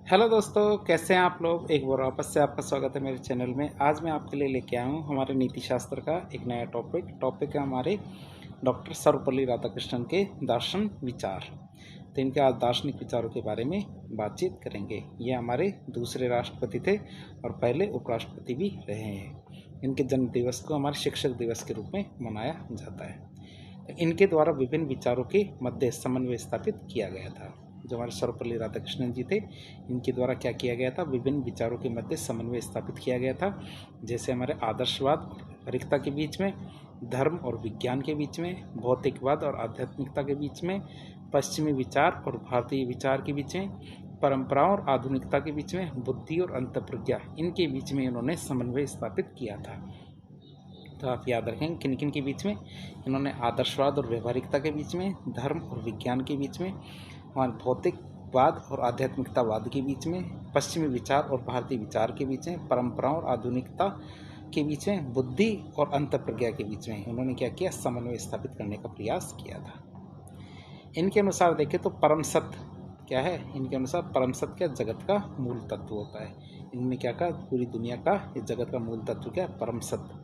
Hello दोस्तों, कैसे हैं आप लोग। एक बार वापस से आपका स्वागत है मेरे चैनल में। आज मैं आपके लिए लेके आया हूँ हमारे नीति शास्त्र का एक नया टॉपिक है हमारे डॉक्टर सर्वपल्ली राधाकृष्णन के दार्शन विचार। तो इनके आज दार्शनिक विचारों के बारे में बातचीत करेंगे। ये हमारे दूसरे राष्ट्रपति थे और पहले उपराष्ट्रपति भी रहे हैं। इनके जन्म दिवस को हमारे शिक्षक दिवस के रूप में मनाया जाता है। इनके द्वारा विभिन्न विचारों के मध्य समन्वय स्थापित किया गया था। जो हमारे सर्वपल्ली राधाकृष्णन जी थे, इनके द्वारा क्या किया गया था, विभिन्न विचारों के मध्य समन्वय स्थापित किया गया था। जैसे हमारे आदर्शवाद और रिक्ता के बीच में, धर्म और विज्ञान के बीच में, भौतिकवाद और आध्यात्मिकता के बीच में, पश्चिमी विचार और भारतीय विचार के बीच में, परंपराओं और आधुनिकता के बीच में, बुद्धि और अंतःप्रज्ञा, इनके बीच में इन्होंने समन्वय स्थापित किया था। तो आप याद रखें किन किन के बीच में इन्होंने आदर्शवाद और व्यवहारिकता के बीच में, धर्म और विज्ञान के बीच में, और भौतिकवाद और आध्यात्मिकतावाद के बीच में, पश्चिमी विचार और भारतीय विचार के बीच में, परंपराओं और आधुनिकता के बीच में, बुद्धि और अंतःप्रज्ञा के बीच में उन्होंने क्या किया, समन्वय स्थापित करने का प्रयास किया था। इनके अनुसार देखें तो परम सत्य क्या है। इनके अनुसार परम सत्य क्या, जगत का मूल तत्व होता है। इन्होंने क्या कहा, पूरी दुनिया का इस जगत का मूल तत्व क्या, परम सत्य,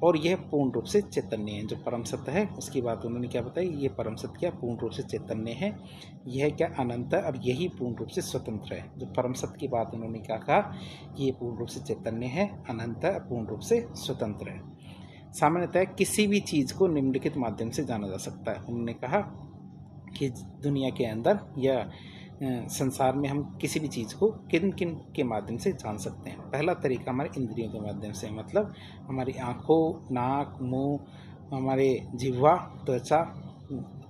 और यह पूर्ण रूप से चैतन्य है। जो परम सत्य है उसकी बात उन्होंने क्या बताई, ये परम सत्य क्या, पूर्ण रूप से चैतन्य है, यह क्या अनंत है और यही पूर्ण रूप से स्वतंत्र है। जो परम सत्य की बात उन्होंने क्या कहा, ये पूर्ण रूप से चैतन्य है, अनंत है, पूर्ण रूप से स्वतंत्र है। सामान्यतः किसी भी चीज़ को निम्नलिखित माध्यम से जाना जा सकता है। उन्होंने कहा कि दुनिया के अंदर या संसार में हम किसी भी चीज़ को किन किन के माध्यम से जान सकते हैं। पहला तरीका हमारे इंद्रियों के माध्यम से, मतलब हमारी आँखों, नाक, मुंह, हमारे जिह्वा, त्वचा,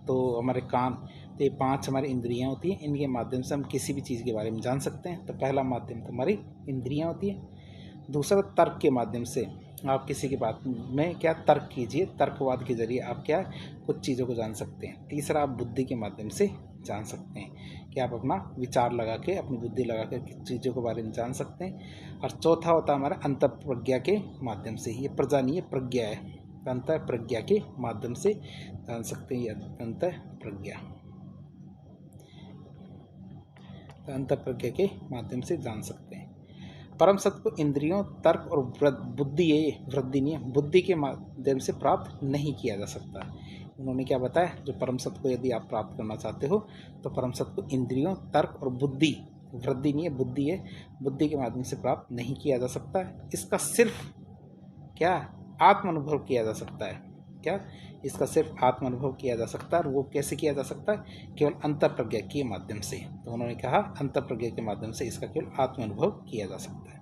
तो हमारे कान, तो ये 5 हमारी इंद्रियां होती हैं। इनके माध्यम से हम किसी भी चीज़ के बारे में जान सकते हैं। तो पहला माध्यम तो हमारी इंद्रियां होती है। दूसरा, तर्क के माध्यम से आप किसी की बात में क्या तर्क कीजिए, तर्कवाद के जरिए आप क्या कुछ चीज़ों को जान सकते हैं। तीसरा, आप बुद्धि के माध्यम से जान सकते हैं कि आप अपना विचार लगा के, अपनी बुद्धि लगा कर चीज़ों के बारे में जान सकते हैं। और चौथा होता है हमारा अंतःप्रज्ञा के माध्यम से। ये प्रज्ञा नहीं है, प्रज्ञा है। अंतःप्रज्ञा के माध्यम से जान सकते हैं। ये अंतःप्रज्ञा, अंतःप्रज्ञा के माध्यम से जान सकते हैं। परम सत्य को इंद्रियों, तर्क और बुद्धि, ये वृद्धि नहीं है, बुद्धि के माध्यम से प्राप्त नहीं किया जा सकता। उन्होंने क्या बताया, जो परम सत्य को यदि आप प्राप्त करना चाहते हो तो परम सत्य को इंद्रियों, तर्क और बुद्धि, वृद्धि नहीं है, बुद्धि है, बुद्धि के माध्यम से प्राप्त नहीं किया जा सकता है। इसका सिर्फ क्या आत्म अनुभव किया जा सकता है। क्या, इसका सिर्फ आत्म अनुभव किया जा सकता है। और वो कैसे किया जा सकता है, केवल अंतःप्रज्ञा के माध्यम से। तो उन्होंने कहा अंतःप्रज्ञा के माध्यम से इसका केवल आत्म अनुभव किया जा सकता है।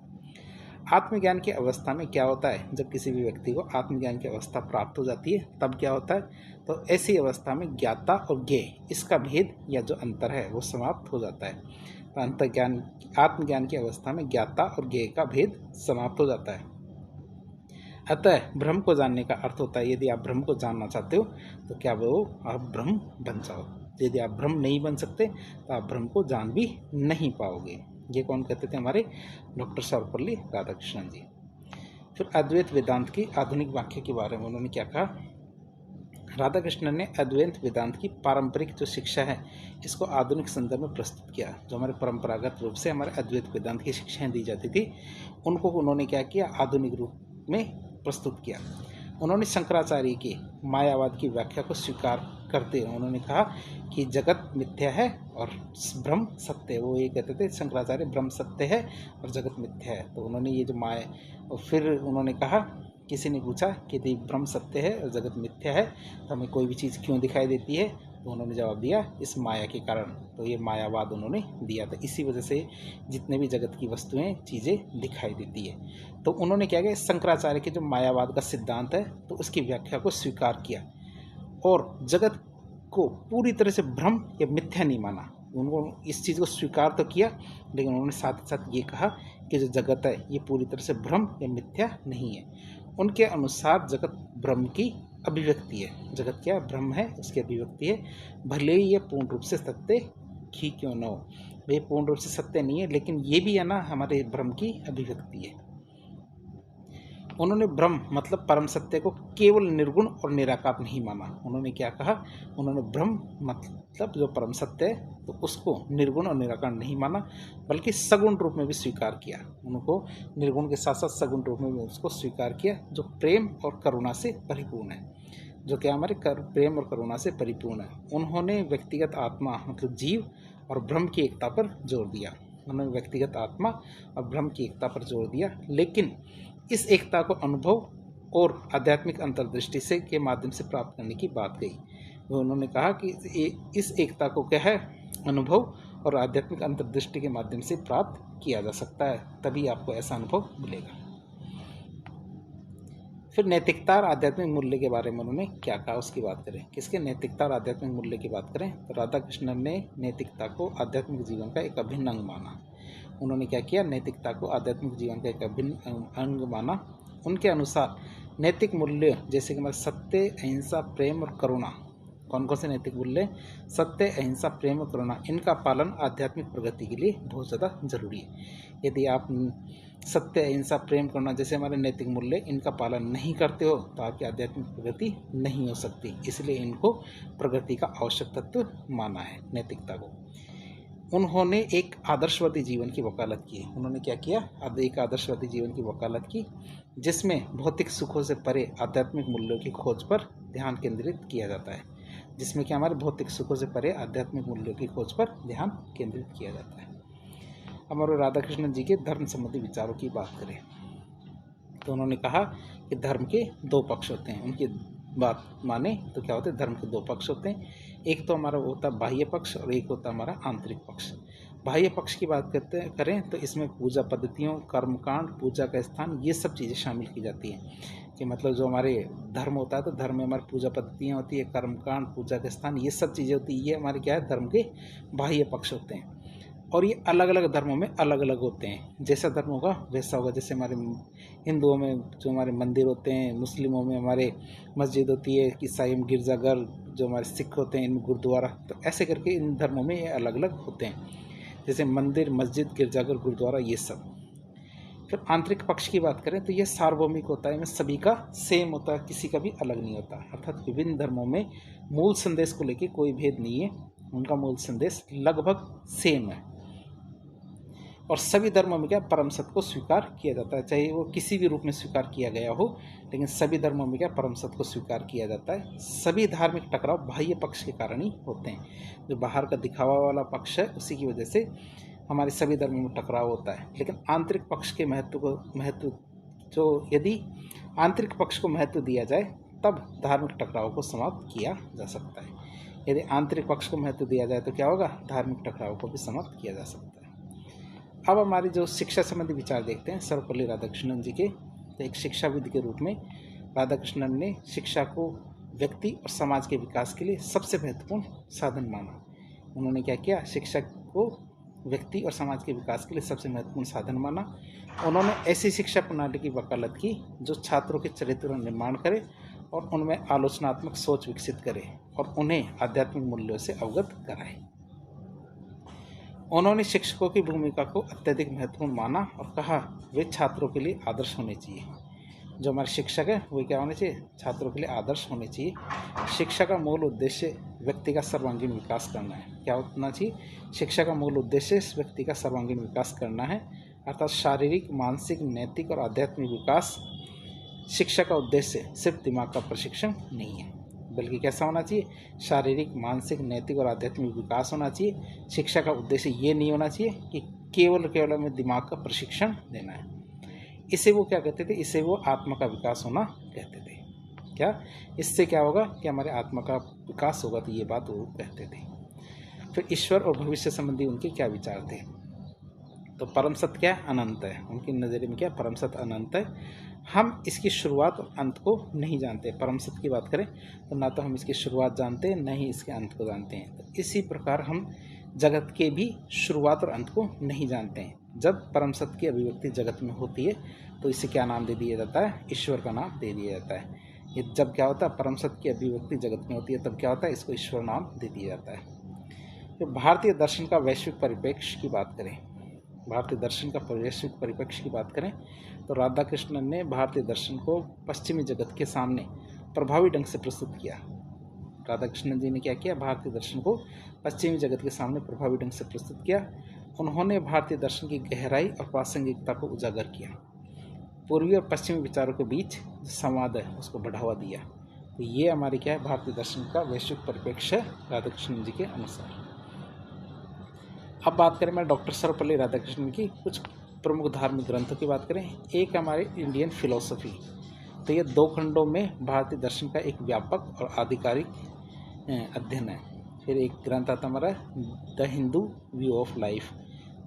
आत्मज्ञान की अवस्था में क्या होता है, जब किसी भी व्यक्ति को आत्मज्ञान की अवस्था प्राप्त हो जाती है तब क्या होता है, तो ऐसी अवस्था में ज्ञाता और ज्ञेय, इसका भेद या जो अंतर है वो समाप्त हो जाता है। तो अंतर्ज्ञान, आत्मज्ञान की अवस्था में ज्ञाता और ज्ञेय का भेद समाप्त हो जाता है। अतः ब्रह्म को जानने का अर्थ होता है, यदि आप ब्रह्म को जानना चाहते हो तो क्या वो आप ब्रह्म बन जाओ। यदि आप ब्रह्म नहीं बन सकते तो आप ब्रह्म को जान भी नहीं पाओगे। ये कौन कहते थे, हमारे डॉक्टर सर्वपल्ली राधाकृष्णन जी। फिर अद्वैत वेदांत की आधुनिक व्याख्या के बारे में उन्होंने क्या कहा, राधाकृष्णन ने अद्वैत वेदांत की पारंपरिक जो शिक्षा है इसको आधुनिक संदर्भ में प्रस्तुत किया। जो हमारे परंपरागत रूप से हमारे अद्वैत वेदांत की शिक्षाएं दी जाती थी उनको उन्होंने क्या किया, आधुनिक रूप में प्रस्तुत किया। उन्होंने शंकराचार्य की मायावाद की व्याख्या को स्वीकार करते हुए उन्होंने कहा कि जगत मिथ्या है और ब्रह्म सत्य है। वो ये कहते थे शंकराचार्य, ब्रह्म सत्य है और जगत मिथ्या है। तो उन्होंने ये जो माया, और फिर उन्होंने कहा, किसी ने पूछा कि यदि ब्रह्म सत्य है और जगत मिथ्या है तो हमें कोई भी चीज़ क्यों दिखाई देती है, तो उन्होंने जवाब दिया, इस माया के कारण। तो ये मायावाद उन्होंने दिया था, इसी वजह से जितने भी जगत की वस्तुएं, चीज़ें दिखाई देती है। तो उन्होंने क्या किया, शंकराचार्य के जो मायावाद का सिद्धांत है तो उसकी व्याख्या को स्वीकार किया और जगत को पूरी तरह से भ्रम या मिथ्या नहीं माना। उनको इस चीज़ को स्वीकार तो किया, लेकिन उन्होंने साथ ही साथ ये कहा कि जो जगत है ये पूरी तरह से भ्रम या मिथ्या नहीं है। उनके अनुसार जगत ब्रह्म की अभिव्यक्ति है। जगत क्या, ब्रह्म है, उसकी अभिव्यक्ति है। भले ही ये पूर्ण रूप से सत्य ही क्यों न हो, वे पूर्ण रूप से सत्य नहीं है, लेकिन ये भी है ना हमारे ब्रह्म की अभिव्यक्ति है। उन्होंने ब्रह्म मतलब परम सत्य को केवल निर्गुण और निराकार नहीं माना। उन्होंने क्या कहा, उन्होंने ब्रह्म मतलब जो परम सत्य है तो उसको निर्गुण और निराकार नहीं माना, बल्कि सगुण रूप में भी स्वीकार किया। उनको निर्गुण के साथ साथ सगुण रूप में भी उसको स्वीकार किया, जो प्रेम और करुणा से परिपूर्ण है, जो क्या हमारे प्रेम और करुणा से परिपूर्ण है। उन्होंने व्यक्तिगत आत्मा मतलब जीव और ब्रह्म की एकता पर जोर दिया। उन्होंने व्यक्तिगत आत्मा और ब्रह्म की एकता पर जोर दिया, लेकिन इस एकता को अनुभव और आध्यात्मिक अंतर्दृष्टि से के माध्यम से प्राप्त करने की बात कही। वो उन्होंने कहा कि इस एकता को क्या है, अनुभव और आध्यात्मिक अंतर्दृष्टि के माध्यम से प्राप्त किया जा सकता है, तभी आपको ऐसा अनुभव मिलेगा। फिर नैतिकता और आध्यात्मिक मूल्य के बारे में उन्होंने क्या कहा उसकी बात करें। किसके नैतिकता और आध्यात्मिक मूल्य की बात करें तो राधा कृष्णन ने नैतिकता को आध्यात्मिक जीवन का एक अभिन्न अंग माना। उन्होंने क्या किया, नैतिकता को आध्यात्मिक जीवन का एक अभिन्न अंग माना। उनके अनुसार नैतिक मूल्य जैसे कि सत्य, अहिंसा, प्रेम और करुणा, कौन कौन से नैतिक मूल्य, सत्य, अहिंसा, प्रेम और करुणा, इनका पालन आध्यात्मिक प्रगति के लिए बहुत ज़्यादा जरूरी है। यदि आप सत्य, अहिंसा, प्रेम, करुणा जैसे हमारे नैतिक मूल्य इनका पालन नहीं करते हो तो आपकी आध्यात्मिक प्रगति नहीं हो सकती। इसलिए इनको प्रगति का आवश्यक तत्व माना है, नैतिकता को। उन्होंने एक आदर्शवादी जीवन की वकालत की। उन्होंने क्या किया, एक आदर्शवादी जीवन की वकालत की, जिसमें भौतिक सुखों से परे आध्यात्मिक मूल्यों की खोज पर ध्यान केंद्रित किया जाता है। जिसमें कि हमारे भौतिक सुखों से परे आध्यात्मिक मूल्यों की खोज पर ध्यान केंद्रित किया जाता है। हमारे राधा कृष्णन जी के धर्म संबंधी विचारों की बात करें तो उन्होंने कहा कि धर्म के दो पक्ष होते हैं। उनकी बात माने तो क्या होते हैं, धर्म के दो पक्ष होते हैं। एक तो हमारा होता है बाह्य पक्ष और एक होता है हमारा आंतरिक पक्ष। बाह्य पक्ष की बात करें तो इसमें पूजा पद्धतियों, कर्मकांड, पूजा का स्थान, ये सब चीज़ें शामिल की जाती हैं। कि मतलब जो हमारे धर्म होता है तो धर्म में हमारी पूजा पद्धतियाँ होती है, कर्मकांड, पूजा का स्थान, ये सब चीज़ें होती है। ये हमारे क्या है, धर्म के बाह्य पक्ष होते हैं। और ये अलग अलग धर्मों में अलग अलग होते हैं। जैसा धर्म होगा वैसा होगा। जैसे हमारे हिंदुओं में जो हमारे मंदिर होते हैं, मुस्लिमों में हमारे मस्जिद होती है, ईसाई में गिरजाघर, जो हमारे सिख होते हैं इनमें गुरुद्वारा, तो ऐसे करके इन धर्मों में ये अलग अलग होते हैं। जैसे मंदिर, मस्जिद, गिरजाघर, गुरुद्वारा, ये सब। फिर आंतरिक पक्ष की बात करें तो ये सार्वभौमिक होता है, इनमें सभी का सेम होता है, किसी का भी अलग नहीं होता। अर्थात विभिन्न धर्मों में मूल संदेश को लेकर कोई भेद नहीं है, उनका मूल संदेश लगभग सेम है। और सभी धर्मों में क्या, परम सत्य को स्वीकार किया जाता है, चाहे वो किसी भी रूप में स्वीकार किया गया हो, लेकिन सभी धर्मों में क्या, परम सत्य को स्वीकार किया जाता है। सभी धार्मिक टकराव बाह्य पक्ष के कारण ही होते हैं। जो बाहर का दिखावा वाला पक्ष है उसी की वजह से हमारे सभी धर्मों में टकराव होता है। लेकिन आंतरिक पक्ष के यदि आंतरिक पक्ष को महत्व दिया जाए तब धार्मिक टकराव को समाप्त किया जा सकता है। यदि आंतरिक पक्ष को महत्व दिया जाए तो क्या होगा, धार्मिक टकराव को भी समाप्त किया जा सकता है। अब हमारी जो शिक्षा संबंधी विचार देखते हैं सर्वपल्ली राधाकृष्णन जी के। तो एक शिक्षाविद के रूप में राधाकृष्णन ने शिक्षा को व्यक्ति और समाज के विकास के लिए सबसे महत्वपूर्ण साधन माना। उन्होंने क्या किया, शिक्षा को व्यक्ति और समाज के विकास के लिए सबसे महत्वपूर्ण साधन माना। उन्होंने ऐसी शिक्षा प्रणाली की वकालत की जो छात्रों के चरित्र का निर्माण करे और उनमें आलोचनात्मक सोच विकसित करे और उन्हें आध्यात्मिक मूल्यों से अवगत कराए। उन्होंने शिक्षकों की भूमिका को अत्यधिक महत्वपूर्ण माना और कहा वे छात्रों के लिए आदर्श होने चाहिए। जो हमारे शिक्षक हैं वे क्या होने चाहिए, छात्रों के लिए आदर्श होने चाहिए। शिक्षा का मूल उद्देश्य व्यक्ति का सर्वांगीण विकास करना है। क्या होना चाहिए, शिक्षा का मूल उद्देश्य व्यक्ति का सर्वांगीण विकास करना है, अर्थात शारीरिक, मानसिक, नैतिक और आध्यात्मिक विकास। शिक्षा का उद्देश्य सिर्फ दिमाग का प्रशिक्षण नहीं है, बल्कि कैसा होना चाहिए, शारीरिक, मानसिक, नैतिक और आध्यात्मिक विकास होना चाहिए। शिक्षा का उद्देश्य ये नहीं होना चाहिए कि केवल हमें दिमाग का प्रशिक्षण देना है। इसे वो क्या कहते थे, इसे वो आत्मा का विकास होना कहते थे। क्या, इससे क्या होगा कि हमारे आत्मा का विकास होगा, तो ये बात वो कहते थे। फिर ईश्वर और भविष्य संबंधी उनके क्या विचार थे। तो परम सत्य क्या है, अनंत है। उनकी नज़रिए में क्या, परम सत्य अनंत है। हम इसकी शुरुआत और अंत को नहीं जानते। परम सत्य की बात करें तो ना तो हम इसकी शुरुआत जानते हैं, न ही इसके अंत को जानते हैं। तो इसी प्रकार हम जगत के भी शुरुआत और अंत को नहीं जानते हैं। जब परम सत्य की अभिव्यक्ति जगत में होती है तो इसे क्या नाम दे दिया जाता है, ईश्वर का नाम दे दिया जाता है। ये जब क्या होता है, परम सत्य की अभिव्यक्ति जगत में होती है तब क्या होता है, इसको ईश्वर नाम दे दिया जाता है। तो भारतीय दर्शन का वैश्विक परिप्रेक्ष्य की बात करें भारतीय दर्शन का वैश्विक परिप्रेक्ष्य की बात करें तो राधा कृष्णन ने भारतीय दर्शन को पश्चिमी जगत के सामने प्रभावी ढंग से प्रस्तुत किया। राधा कृष्णन जी ने क्या किया, भारतीय दर्शन को पश्चिमी जगत के सामने प्रभावी ढंग से प्रस्तुत किया। उन्होंने भारतीय दर्शन की गहराई और प्रासंगिकता को उजागर किया। पूर्वी और पश्चिमी विचारों के बीच जो संवाद है उसको बढ़ावा दिया। तो ये हमारी क्या है, भारतीय दर्शन का वैश्विक परिप्रेक्ष्य राधा कृष्णन जी के अनुसार। अब बात करें मैं डॉक्टर सर्वपल्ली राधाकृष्णन की कुछ प्रमुख धार्मिक ग्रंथों की बात करें। एक हमारे इंडियन फिलोसफी, तो ये 2 खंडों में भारतीय दर्शन का एक व्यापक और आधिकारिक अध्ययन है। फिर एक ग्रंथ आता हमारा the Hindu view of life,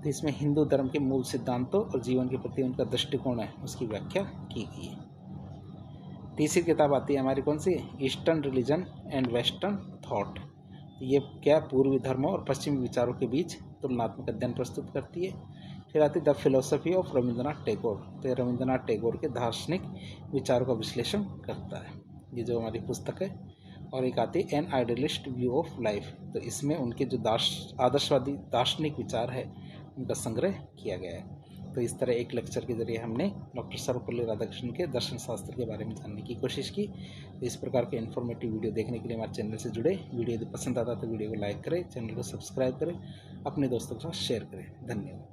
तो इसमें हिंदू धर्म के मूल सिद्धांतों और जीवन के प्रति उनका दृष्टिकोण है उसकी व्याख्या की गई है। तीसरी किताब आती है हमारी कौन सी, eastern religion and western thought. ये क्या, पूर्वी धर्मों और पश्चिमी विचारों के बीच तुलनात्मक अध्ययन प्रस्तुत करती है। फिर आती है the philosophy of Rabindranath Tagore, तो ये रविंद्रनाथ टैगोर के दार्शनिक विचारों का विश्लेषण करता है, ये जो हमारी पुस्तक है। और एक आती है an idealist view of life, तो इसमें उनके जो आदर्शवादी दार्शनिक विचार है उनका संग्रह किया गया है। तो इस तरह एक लेक्चर के जरिए हमने डॉक्टर सर्वपल्ली राधाकृष्णन के दर्शन शास्त्र के बारे में जानने की कोशिश की। तो इस प्रकार के इन्फॉर्मेटिव वीडियो देखने के लिए हमारे चैनल से जुड़े। वीडियो यदि पसंद आता तो वीडियो को लाइक करें, चैनल को सब्सक्राइब करें, अपने दोस्तों के साथ शेयर करें। धन्यवाद।